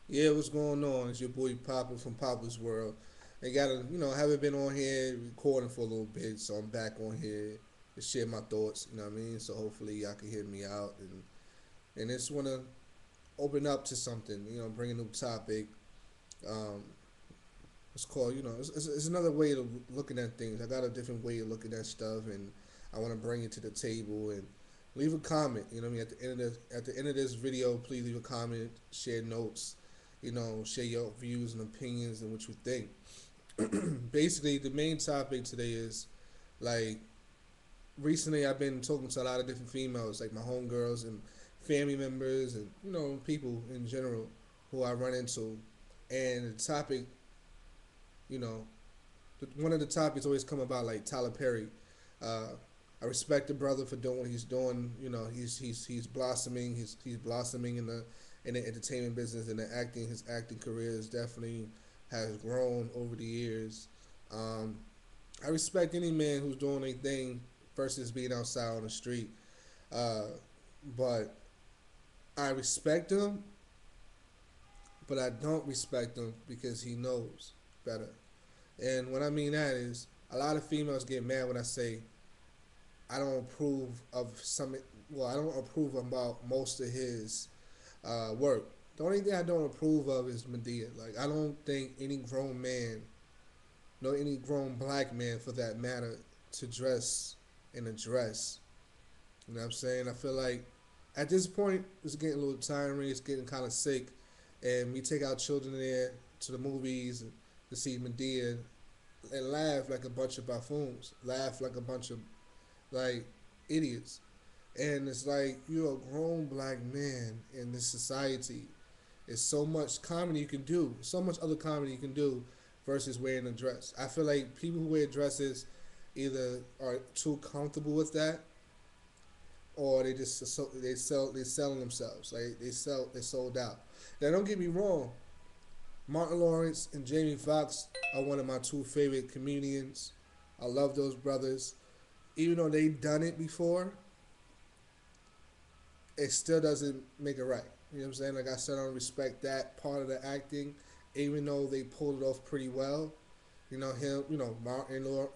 Yeah, what's going on? It's your boy Papa from Papa's World. I gotta, haven't been on here recording for a little bit, so I'm back on here to share my thoughts. You know what I mean? So hopefully y'all can hear me out and just wanna open up to something. Bring a new topic. Um, it's called, it's another way of looking at things. I got a different way of looking at stuff, and I want to bring it to the table and leave a comment. You know what I mean? At the end of this video, please leave a comment, share notes, share your views and opinions and what you think. Basically, the main topic today is like recently I've been talking to a lot of different females, like my homegirls and family members, and people in general who I run into, and the topic, you know, one of the topics always come about like Tyler Perry. Uh, I respect the brother for doing what he's doing. He's blossoming. He's blossoming in the entertainment business and the acting. His acting career is definitely has grown over the years. Um, I respect any man who's doing anything versus being outside on the street. Uh, but I respect him, but I don't respect him because he knows better. And what I mean that is a lot of females get mad when I say I don't approve of some. Well, I don't approve about most of his work. The only thing I don't approve of is Medea. Like I don't think any grown man, no any grown black man for that matter, to dress in a dress. You know what I'm saying? I feel like at this point it's getting a little tiring. It's getting kind of sick, and we take our children there to the movies to see Medea and laugh like a bunch of buffoons, laugh like a bunch of like idiots. And it's like you're a grown black man in this society. There's so much comedy you can do, so much other comedy you can do versus wearing a dress. I feel like people who wear dresses either are too comfortable with that or they selling themselves. Like they sold out. Now don't get me wrong, Martin Lawrence and Jamie Foxx are one of my two favorite comedians. I love those brothers. Even though they done it before, it still doesn't make it right. You know what I'm saying? Like I said, I don't respect that part of the acting, even though they pulled it off pretty well. Him.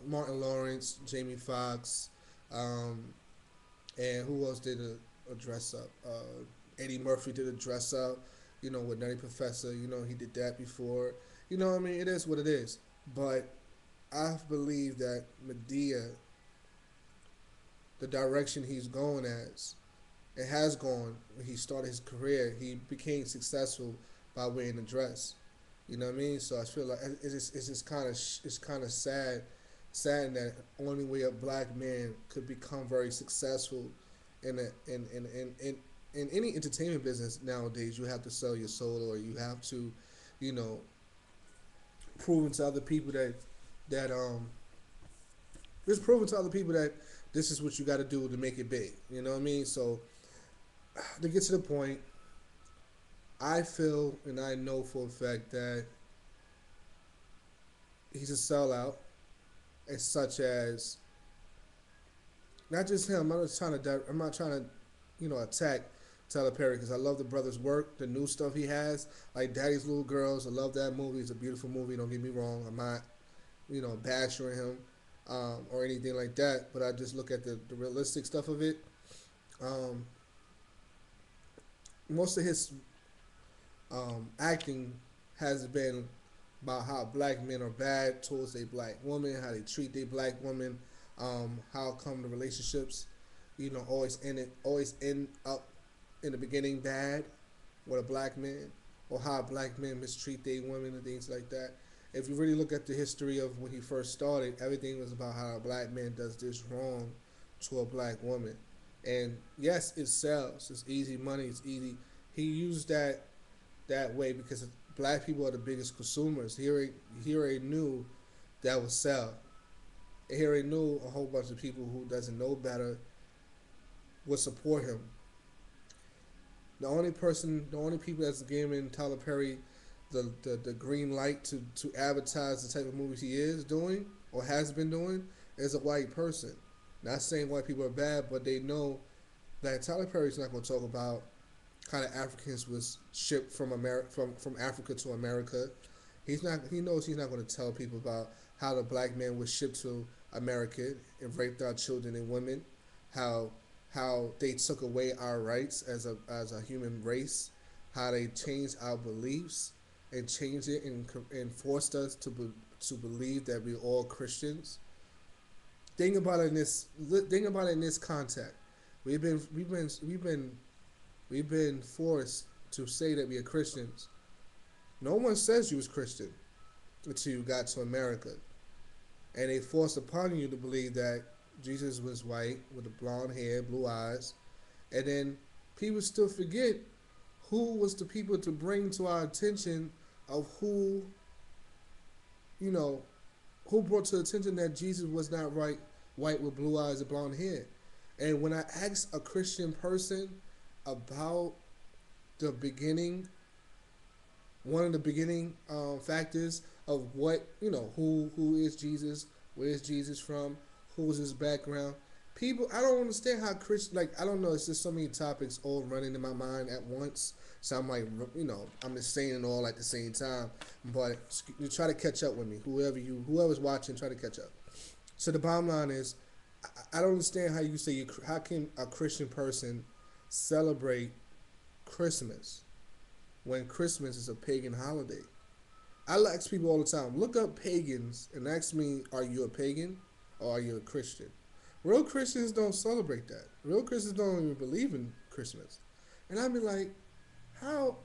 Martin Lawrence, Jamie Foxx, um, and who else did a dress up? Eddie Murphy did a dress up. With Nutty Professor. He did that before. I mean, it is what it is. But I believe that Medea, the direction he's going as, it has gone. When he started his career, he became successful by wearing a dress. You know what I mean? So I feel like it's kind of sad that only way a black man could become very successful in a in any entertainment business nowadays. You have to sell your soul, or you have to, you know, prove to other people that just proving to other people that this is what you got to do to make it big. You know what I mean? So to get to the point, I feel and I know for a fact that he's a sellout, as such as not just him. I'm not trying to, attack Tyler Perry because I love the brother's work, the new stuff he has, like Daddy's Little Girls. I love that movie. It's a beautiful movie. Don't get me wrong. I'm not, bashing him or anything like that. But I just look at the realistic stuff of it. Um, Most of his acting has been about how black men are bad towards a black woman, how they treat their black woman, how come the relationships, always end up in the beginning bad with a black man, or how black men mistreat their women and things like that. If you really look at the history of when he first started, everything was about how a black man does this wrong to a black woman. And yes, it sells. It's easy money. It's easy. He used that way because black people are the biggest consumers. He already knew that would sell. He already knew a whole bunch of people who doesn't know better would support him. The only people that's giving Tyler Perry the green light to advertise the type of movies he is doing or has been doing is a white person. Not saying white people are bad, but they know that Tyler Perry's not going to talk about. how the Africans was shipped from from Africa to America. He's not. He knows he's not going to tell people about how the black man was shipped to America and raped our children and women, how they took away our rights as a human race, how they changed our beliefs and changed it and forced us to believe that we're all Christians. Think about it in this. Think about it in this context. We've been forced to say that we are Christians. No one says you was Christian until you got to America, and they forced upon you to believe that Jesus was white with the blonde hair, blue eyes, and then people still forget who was the people to bring to our attention of who, you know, who brought to attention that Jesus was not white with blue eyes and blonde hair. And when I ask a Christian person about the beginning, one of the beginning factors of what, who is Jesus, where is Jesus from, who is his background. People, I don't understand how Christian, like, I don't know, it's just so many topics all running in my mind at once. So I'm like, I'm just saying it all at the same time. But you try to catch up with me. Whoever's watching, try to catch up. So the bottom line is, I don't understand how you say how can a Christian person celebrate Christmas when Christmas is a pagan holiday. I ask people all the time, look up pagans and ask me, are you a pagan or are you a Christian? Real Christians don't celebrate that. Real Christians don't even believe in Christmas. And I'd be like, how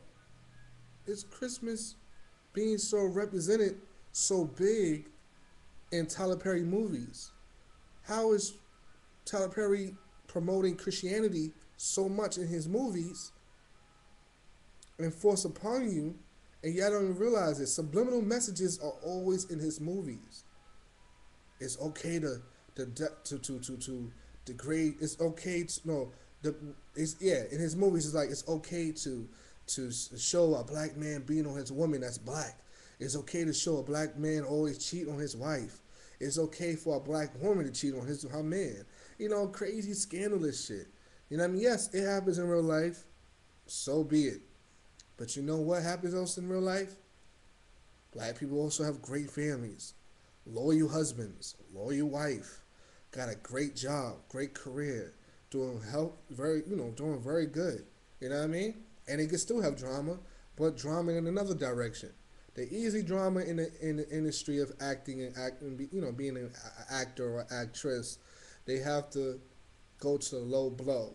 is Christmas being so represented so big in Tyler Perry movies? How is Tyler Perry promoting Christianity so much in his movies and force upon you, and y'all don't even realize it? Subliminal messages are always in his movies. It's okay to degrade. It's okay to no. In his movies it's like it's okay to show a black man beating on his woman that's black. It's okay to show a black man always cheat on his wife. It's okay for a black woman to cheat on her man. Crazy scandalous shit. You know what I mean? Yes, it happens in real life. So be it. But you know what happens also in real life? Black people also have great families, loyal husbands, loyal wife, got a great job, great career, doing doing very good. You know what I mean? And they can still have drama, but drama in another direction. The easy drama in the industry of acting and being an actor or actress, they have to go to the low blow.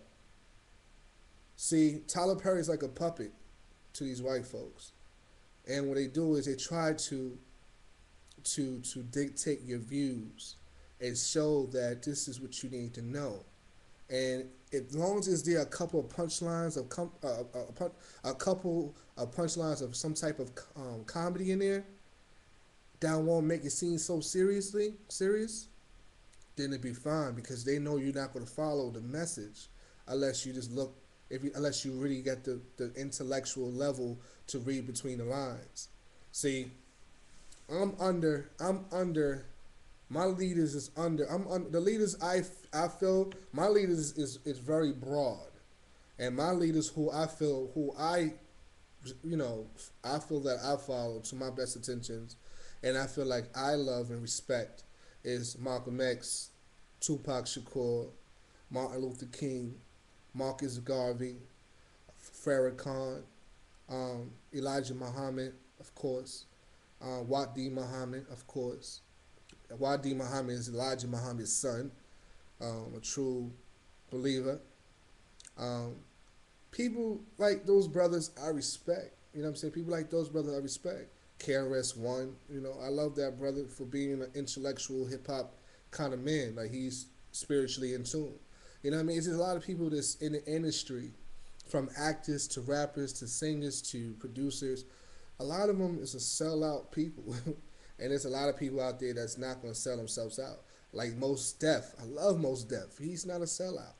See, Tyler Perry's like a puppet to these white folks, and what they do is they try to dictate your views and show that this is what you need to know. And as long as there are a couple of punchlines a couple of punchlines of some type of comedy in there that won't make it seem so serious, then it'd be fine because they know you're not going to follow the message unless you just look unless you really get the intellectual level to read between the lines. See, I'm under my leaders is under I'm under the leaders I feel my leaders is very broad, and my leaders I feel that I follow to my best intentions, and I feel like I love and respect is Malcolm X, Tupac Shakur, Martin Luther King, Marcus Garvey, Farrakhan, Elijah Muhammad, of course, Wadi Muhammad, of course. Wadi Muhammad is Elijah Muhammad's son, a true believer. Um, People like those brothers I respect. You know what I'm saying? People like those brothers I respect. KRS One, I love that brother for being an intellectual hip hop kind of man. Like he's spiritually in tune. You know what I mean? It's just a lot of people that's in the industry, from actors to rappers to singers to producers. A lot of them is a sellout people, and there's a lot of people out there that's not going to sell themselves out. Like Mos Def, I love Mos Def. He's not a sellout.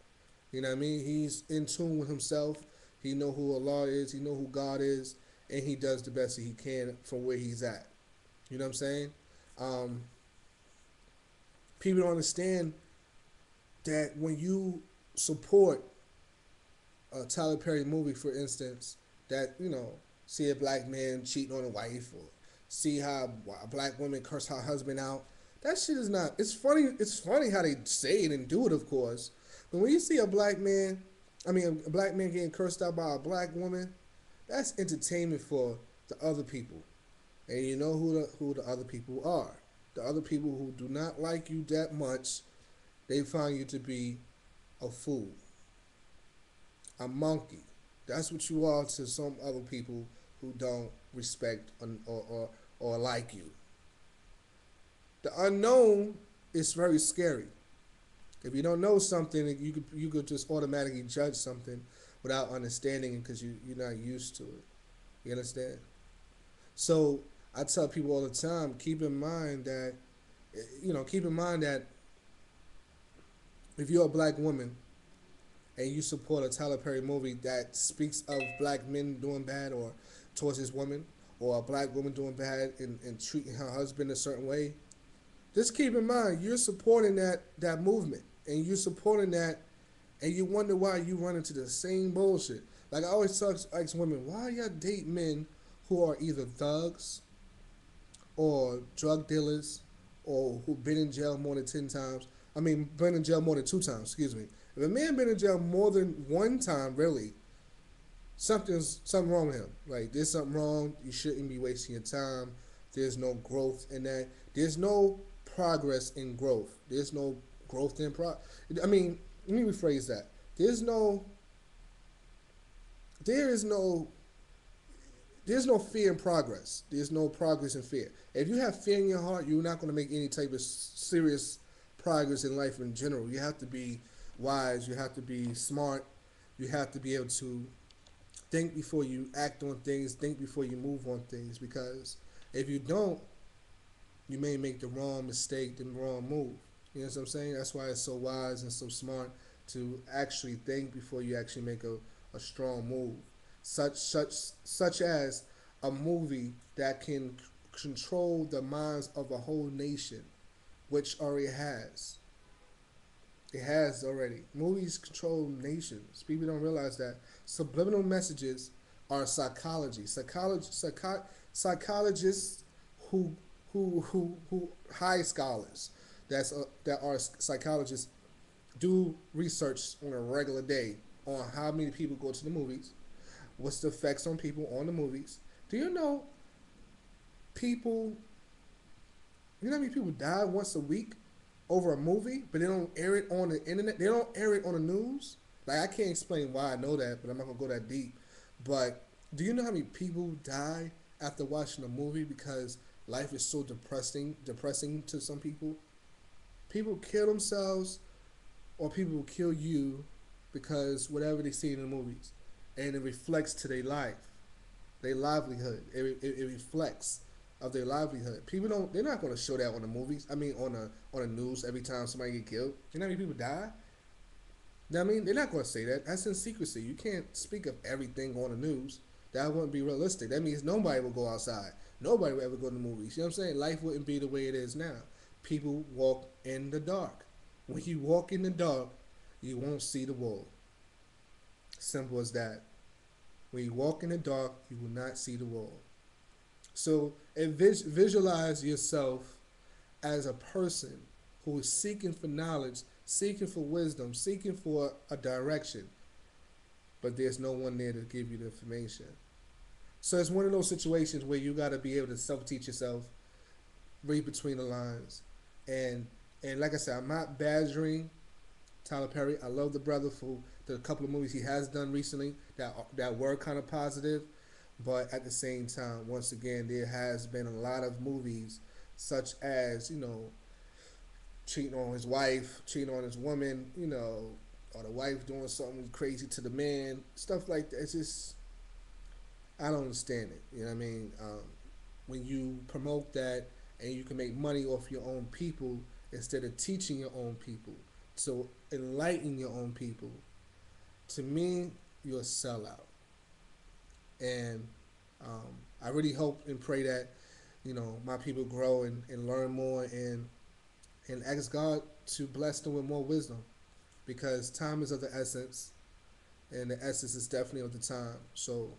You know what I mean? He's in tune with himself. He know who Allah is. He know who God is, and he does the best that he can from where he's at. You know what I'm saying? Um, People don't understand that when you support a Tyler Perry movie, for instance, that see a black man cheating on a wife, or see how a black woman curse her husband out. That shit is not. It's funny. It's funny how they say it and do it, of course. But when you see a black man, I mean, a black man getting cursed out by a black woman, that's entertainment for the other people. And you know who the other people are. The other people who do not like you that much, they find you to be a fool, a monkey. That's what you are to some other people who don't respect or like you. The unknown is very scary. If you don't know something, you could just automatically judge something without understanding it because you're not used to it. You understand? So I tell people all the time, keep in mind that if you're a black woman and you support a Tyler Perry movie that speaks of black men doing bad or towards his woman, or a black woman doing bad and treating her husband a certain way, just keep in mind you're supporting that movement, and you're supporting that, and you wonder why you run into the same bullshit. Like I always ask women, why y'all date men who are either thugs or drug dealers or who've been in jail more than 10 times? I mean, been in jail more than 2 times. Excuse me. If a man been in jail more than 1 time, really, something wrong with him. Like there's something wrong. You shouldn't be wasting your time. There's no growth in that. There's no progress in growth. There's no growth in pro. I mean, let me rephrase that. There's no. There is no. There's no fear in progress. There's no progress in fear. If you have fear in your heart, you're not going to make any type of serious progress in life in general. You have to be wise. You have to be smart. You have to be able to think before you act on things. Think before you move on things. Because if you don't, you may make the wrong mistake, the wrong move. You know what I'm saying? That's why it's so wise and so smart to actually think before you actually make a strong move. Such as a movie that can control the minds of a whole nation, which already has. It has already. Movies control nations. People don't realize that. Subliminal messages are psychology. Psychologists who who high scholars that are psychologists do research on a regular day on how many people go to the movies, what's the effects on people on the movies. Do you know people? You know how many people die once a week over a movie, but they don't air it on the internet. They don't air it on the news. Like I can't explain why I know that, but I'm not gonna go that deep. But do you know how many people die after watching a movie because life is so depressing to some people? People kill themselves, or people will kill you because whatever they see in the movies, and it reflects to their life, their livelihood. It reflects of their livelihood. People don't. They're not going to show that on the movies. I mean, on the news every time somebody get killed. You know how many people die? You know what I mean, they're not going to say that. That's in secrecy. You can't speak of everything on the news. That wouldn't be realistic. That means nobody will go outside. Nobody will ever go to the movies. You know what I'm saying? Life wouldn't be the way it is now. People walk in the dark. When you walk in the dark, you won't see the wall. Simple as that. When you walk in the dark, you will not see the wall. So visualize yourself as a person who is seeking for knowledge, seeking for wisdom, seeking for a direction, but there's no one there to give you the information. So it's one of those situations where you got to be able to self-teach yourself, read between the lines, and like I said, I'm not badgering Tyler Perry. I love the brother for the couple of movies he has done recently that were kind of positive, but at the same time, once again, there has been a lot of movies such as cheating on his wife, cheating on his woman, or the wife doing something crazy to the man, stuff like that. It's just I don't understand it. You know what I mean? When you promote that and you can make money off your own people instead of teaching your own people, so enlighten your own people, to me, you're a sellout. And I really hope and pray that my people grow and learn more and ask God to bless them with more wisdom because time is of the essence and the essence is definitely of the time. So